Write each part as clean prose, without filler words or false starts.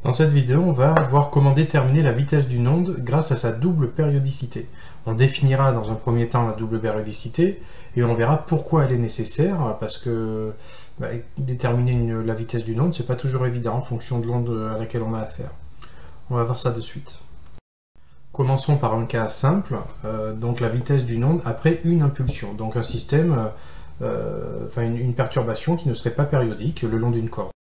Dans cette vidéo, on va voir comment déterminer la vitesse d'une onde grâce à sa double périodicité. On définira dans un premier temps la double périodicité et on verra pourquoi elle est nécessaire, parce que déterminer la vitesse d'une onde, c'est pas toujours évident en fonction de l'onde à laquelle on a affaire. On va voir ça de suite. Commençons par un cas simple, donc la vitesse d'une onde après une impulsion, donc un système, une perturbation qui ne serait pas périodique le long d'une corde.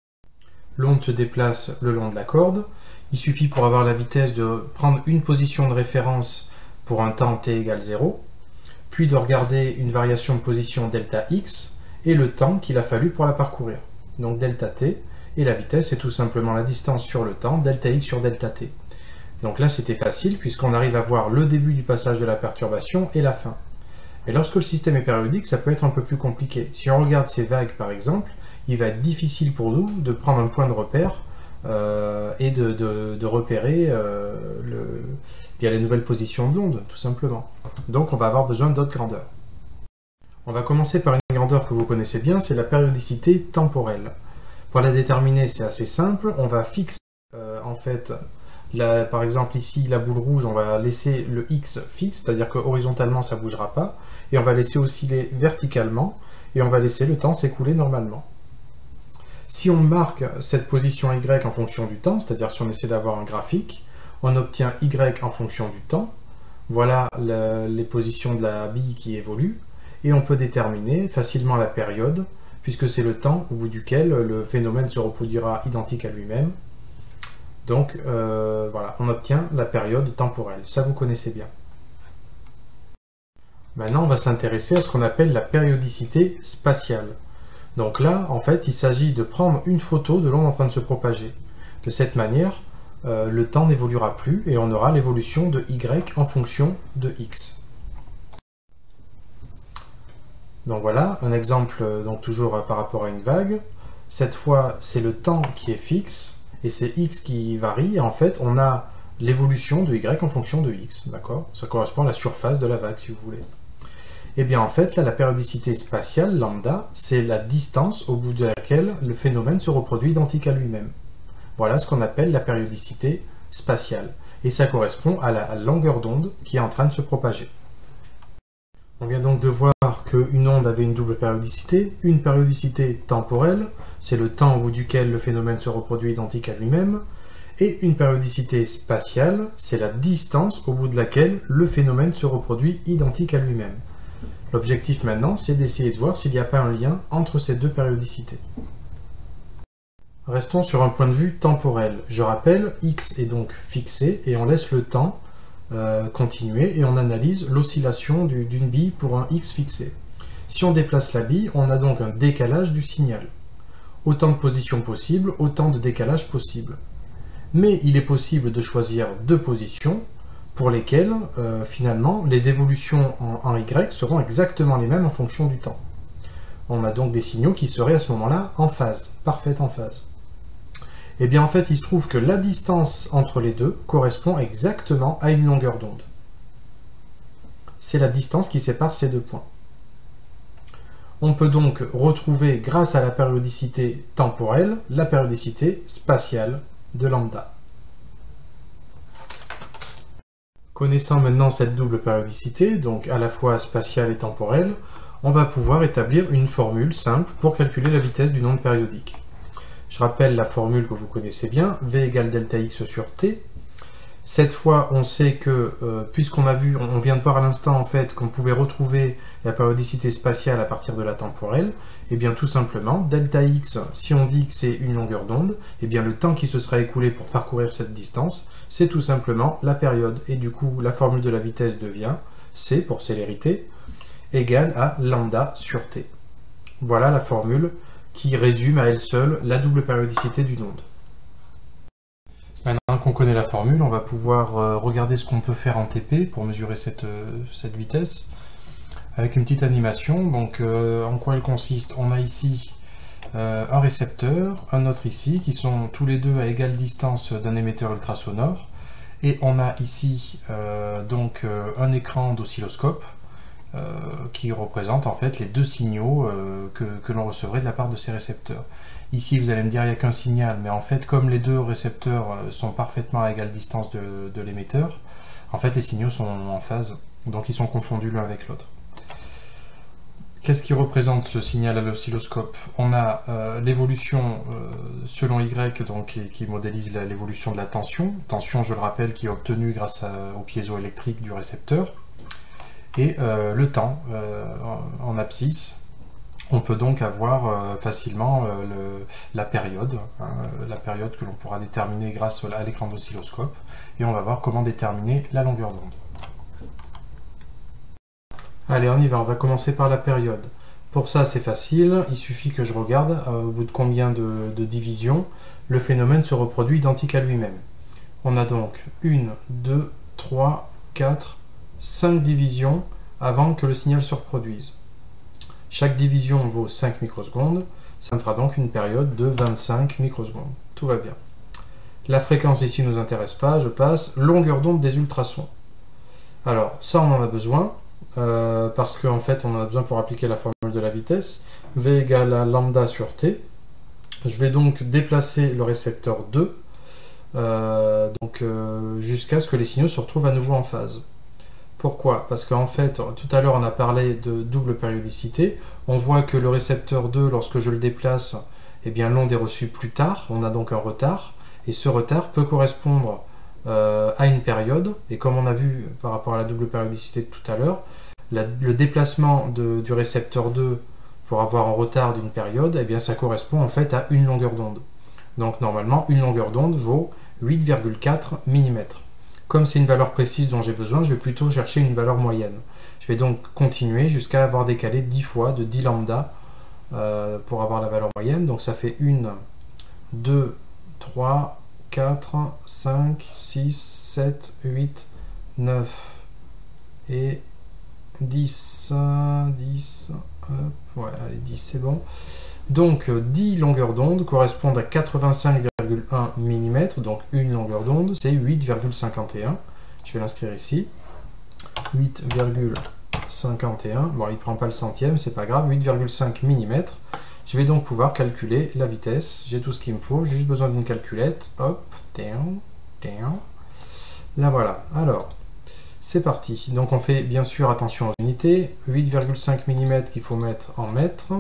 L'onde se déplace le long de la corde. Il suffit pour avoir la vitesse de prendre une position de référence pour un temps t égale 0, puis de regarder une variation de position delta x et le temps qu'il a fallu pour la parcourir. Donc delta t, et la vitesse c'est tout simplement la distance sur le temps, delta x sur delta t. Donc là c'était facile puisqu'on arrive à voir le début du passage de la perturbation et la fin. Et lorsque le système est périodique, ça peut être un peu plus compliqué. Si on regarde ces vagues par exemple, il va être difficile pour nous de prendre un point de repère et de repérer les nouvelles positions de l'onde, tout simplement. Donc on va avoir besoin d'autres grandeurs. On va commencer par une grandeur que vous connaissez bien, c'est la périodicité temporelle. Pour la déterminer, c'est assez simple. On va fixer, par exemple ici, la boule rouge, on va laisser le x fixe, c'est-à-dire que horizontalement, ça ne bougera pas. Et on va laisser osciller verticalement, et on va laisser le temps s'écouler normalement. Si on marque cette position y en fonction du temps, c'est-à-dire si on essaie d'avoir un graphique, on obtient y en fonction du temps. Voilà les positions de la bille qui évoluent. Et on peut déterminer facilement la période, puisque c'est le temps au bout duquel le phénomène se reproduira identique à lui-même. Donc voilà, on obtient la période temporelle. Ça, vous connaissez bien. Maintenant, on va s'intéresser à ce qu'on appelle la périodicité spatiale. Donc là, en fait, il s'agit de prendre une photo de l'onde en train de se propager. De cette manière, le temps n'évoluera plus et on aura l'évolution de y en fonction de x. Donc voilà, un exemple donc toujours par rapport à une vague. Cette fois, c'est le temps qui est fixe et c'est x qui varie. Et en fait, on a l'évolution de y en fonction de x. D'accord ? Ça correspond à la surface de la vague, si vous voulez. Et bien en fait, là, la périodicité spatiale, lambda, c'est la distance au bout de laquelle le phénomène se reproduit identique à lui-même. Voilà ce qu'on appelle la périodicité spatiale. Et ça correspond à la longueur d'onde qui est en train de se propager. On vient donc de voir qu'une onde avait une double périodicité. Une périodicité temporelle, c'est le temps au bout duquel le phénomène se reproduit identique à lui-même. Et une périodicité spatiale, c'est la distance au bout de laquelle le phénomène se reproduit identique à lui-même. L'objectif maintenant, c'est d'essayer de voir s'il n'y a pas un lien entre ces deux périodicités. Restons sur un point de vue temporel. Je rappelle, x est donc fixé et on laisse le temps continuer et on analyse l'oscillation d'une bille pour un x fixé. Si on déplace la bille, on a donc un décalage du signal. Autant de positions possibles, autant de décalage possible. Mais il est possible de choisir deux positions pour lesquelles, finalement, les évolutions en y seront exactement les mêmes en fonction du temps. On a donc des signaux qui seraient à ce moment-là en phase, parfaite en phase. Et bien en fait, il se trouve que la distance entre les deux correspond exactement à une longueur d'onde. C'est la distance qui sépare ces deux points. On peut donc retrouver, grâce à la périodicité temporelle, la périodicité spatiale de lambda. Connaissant maintenant cette double périodicité, donc à la fois spatiale et temporelle, on va pouvoir établir une formule simple pour calculer la vitesse d'une onde périodique. Je rappelle la formule que vous connaissez bien, V égale delta x sur t. Cette fois, on sait que, puisqu'on vient de voir à l'instant en fait qu'on pouvait retrouver la périodicité spatiale à partir de la temporelle, et bien tout simplement, delta x, si on dit que c'est une longueur d'onde, et bien le temps qui se sera écoulé pour parcourir cette distance, c'est tout simplement la période. Et du coup, la formule de la vitesse devient c, pour célérité, égale à lambda sur t. Voilà la formule qui résume à elle seule la double périodicité d'une onde. Maintenant qu'on connaît la formule, on va pouvoir regarder ce qu'on peut faire en TP pour mesurer cette vitesse avec une petite animation. Donc en quoi elle consiste? On a ici un récepteur, un autre ici, qui sont tous les deux à égale distance d'un émetteur ultrasonore. Et on a ici un écran d'oscilloscope qui représente en fait les deux signaux que l'on recevrait de la part de ces récepteurs. Ici, vous allez me dire il n'y a qu'un signal, mais en fait, comme les deux récepteurs sont parfaitement à égale distance de l'émetteur, en fait, les signaux sont en phase, donc ils sont confondus l'un avec l'autre. Qu'est-ce qui représente ce signal à l'oscilloscope? On a l'évolution selon Y, donc, qui modélise l'évolution de la tension. Tension, je le rappelle, qui est obtenue grâce au piézoélectrique du récepteur. Et le temps en abscisse. On peut donc avoir facilement la période que l'on pourra déterminer grâce à l'écran d'oscilloscope. Et on va voir comment déterminer la longueur d'onde. Allez, on y va, on va commencer par la période. Pour ça, c'est facile, il suffit que je regarde au bout de combien de divisions le phénomène se reproduit identique à lui-même. On a donc 1, 2, 3, 4, 5 divisions avant que le signal se reproduise. Chaque division vaut 5 microsecondes, ça me fera donc une période de 25 microsecondes. Tout va bien. La fréquence ici ne nous intéresse pas, je passe. Longueur d'onde des ultrasons. Alors, ça on en a besoin, parce qu'en fait on en a besoin pour appliquer la formule de la vitesse. V égale à lambda sur T. Je vais donc déplacer le récepteur 2, jusqu'à ce que les signaux se retrouvent à nouveau en phase. Pourquoi? Parce qu'en fait, tout à l'heure on a parlé de double périodicité. On voit que le récepteur 2, lorsque je le déplace, eh bien l'onde est reçue plus tard, on a donc un retard, et ce retard peut correspondre à une période, et comme on a vu par rapport à la double périodicité de tout à l'heure, le déplacement du récepteur 2 pour avoir un retard d'une période, eh bien ça correspond en fait à une longueur d'onde. Donc normalement, une longueur d'onde vaut 8,4 mm. Comme c'est une valeur précise dont j'ai besoin, je vais plutôt chercher une valeur moyenne. Je vais donc continuer jusqu'à avoir décalé 10 fois de 10 lambda pour avoir la valeur moyenne. Donc ça fait 1, 2, 3, 4, 5, 6, 7, 8, 9 et 10. 10, ouais, allez, 10 c'est bon. Donc 10 longueurs d'onde correspondent à 85,1 mm, donc une longueur d'onde, c'est 8,51. Je vais l'inscrire ici. 8,51, bon il ne prend pas le centième, c'est pas grave, 8,5 mm. Je vais donc pouvoir calculer la vitesse, j'ai tout ce qu'il me faut, j'ai juste besoin d'une calculette. Hop, down. Là voilà, alors, c'est parti. Donc on fait bien sûr attention aux unités, 8,5 mm qu'il faut mettre en mètres.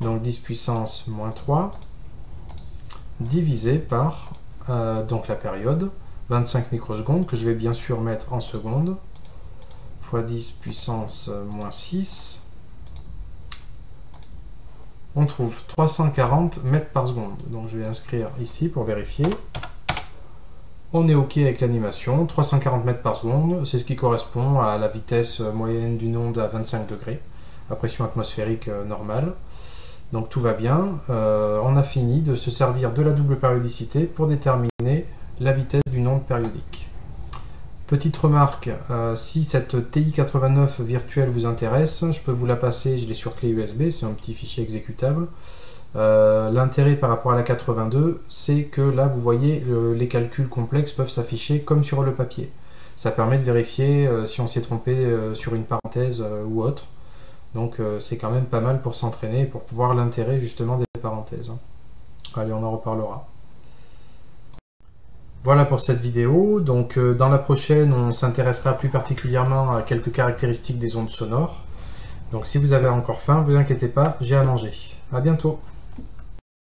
Donc 10 puissance moins 3, divisé par donc la période, 25 microsecondes, que je vais bien sûr mettre en secondes, fois 10 puissance moins 6, on trouve 340 mètres par seconde. Donc je vais inscrire ici pour vérifier. On est OK avec l'animation, 340 mètres par seconde, c'est ce qui correspond à la vitesse moyenne d'une onde à 25 degrés, à pression atmosphérique normale. Donc tout va bien, on a fini de se servir de la double périodicité pour déterminer la vitesse d'une onde périodique. Petite remarque, si cette TI-89 virtuelle vous intéresse, je peux vous la passer, je l'ai sur clé USB, c'est un petit fichier exécutable. L'intérêt par rapport à la 82, c'est que là vous voyez les calculs complexes peuvent s'afficher comme sur le papier. Ça permet de vérifier si on s'est trompé sur une parenthèse ou autre. Donc c'est quand même pas mal pour s'entraîner et pour pouvoir l'intérêt justement des parenthèses. Allez, on en reparlera. Voilà pour cette vidéo. Donc dans la prochaine, on s'intéressera plus particulièrement à quelques caractéristiques des ondes sonores. Donc si vous avez encore faim, ne vous inquiétez pas, j'ai à manger. À bientôt.